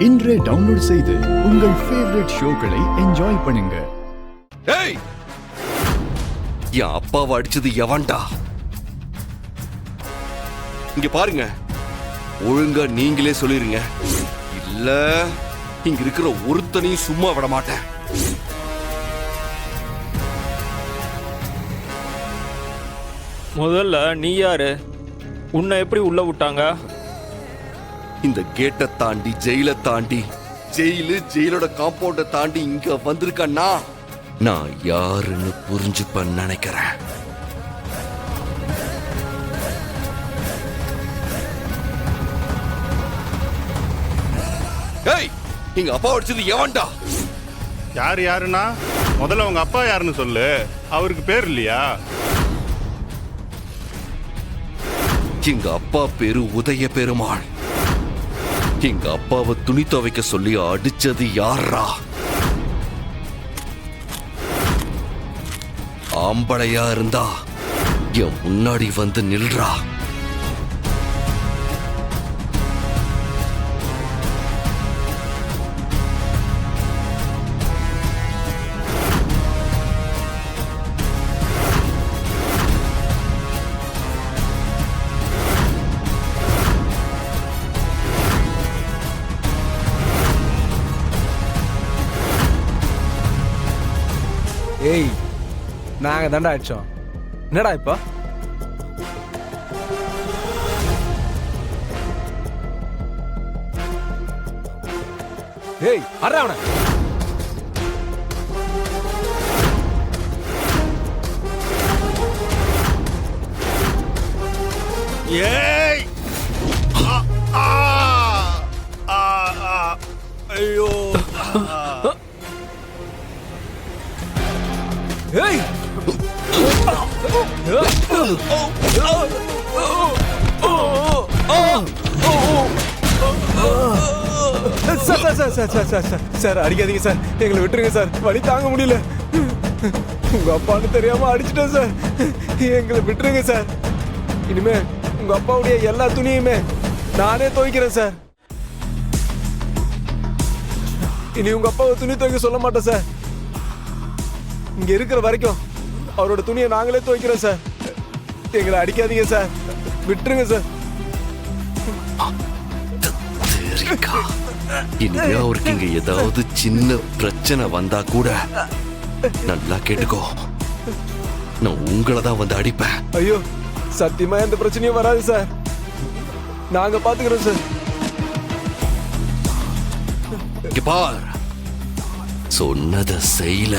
இன்றே டவுன்லோட் செய்து உங்கள் ஃபேவரட் ஷோக்களை என்ஜாய் பண்ணுங்க. ஏய், என் அப்பாவை அடிச்சது எவன்டா? இங்க பாருங்க, ஒழுங்கா நீங்களே சொல்லிருங்க, இல்ல இங்க இருக்கிற ஒருத்தனையும் சும்மா விட மாட்டேன். முதல்ல நீ யாரு? உன்னை எப்படி உள்ள விட்டாங்க? இந்த கேட்டை தாண்டி ஜெயில தாண்டி ஜெயிலோட காம்பவுண்ட தாண்டி இங்க வந்திருக்கேன்னா நான் யாருன்னு புரிஞ்சுப்பேன்னு நினைக்கிறேன். ஏய், எங்க அப்பா அடிச்சது எவன்டா? யாருன்னா முதல்ல உங்க அப்பா யாருன்னு சொல்லு. அவருக்கு பேர் இல்லையா? எங்க அப்பா பேரு உதய பெருமாள். எங்க அப்பாவை துணி துவைக்க சொல்லி அடிச்சது யாரா? ஆம்பளையா இருந்தா என் முன்னாடி வந்து நில்றா. ஏய், நாங்க தாண்டா அடிச்சோம். என்னடா இப்ப? ஏய், அறா அவன. ஏய், ஐயோ, ஏய், சார் அடிக்காதீங்க சார், எங்களை விட்டுருங்க சார், வலி தாங்க முடியல. உங்க அப்பான்னு தெரியாம அடிச்சிட்டேன் சார், எங்களை விட்டுருங்க சார். இனிமே உங்க அப்பாவுடைய எல்லா துணியுமே நானே துவைக்கிறேன் சார். இனி உங்க அப்பாவை துணி துவைக்க சொல்ல மாட்டேன் சார். இங்க இருக்கிற வரைக்கும் அவரோட துணியை நாங்களே துவைக்கிறோம் சார். எங்களை அடிக்காதீங்க சார், விட்டுருங்க சார். இனிமே அவருக்கு இங்க ஏதாவது சின்ன பிரச்சனை வந்தா கூட நல்லா கேட்டுக்கோ, நான் உங்களை தான் வந்து அடிப்பேன். ஐயோ, சத்தியமா எந்த பிரச்சனையும் வராது சார், நாங்க பாத்துக்கிறோம் சார். இங்க பார், சொன்னதை செய்யல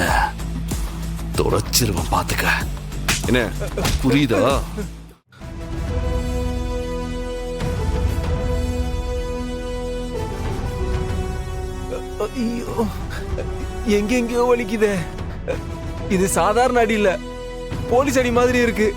துடைச்சிருவன், பாத்துக்க. என்ன புரியுதா? ஐயோ, எங்கெங்கயோ வலிக்குதே. இது சாதாரண அடி இல்ல, போலீஸ் அடி மாதிரி இருக்கு.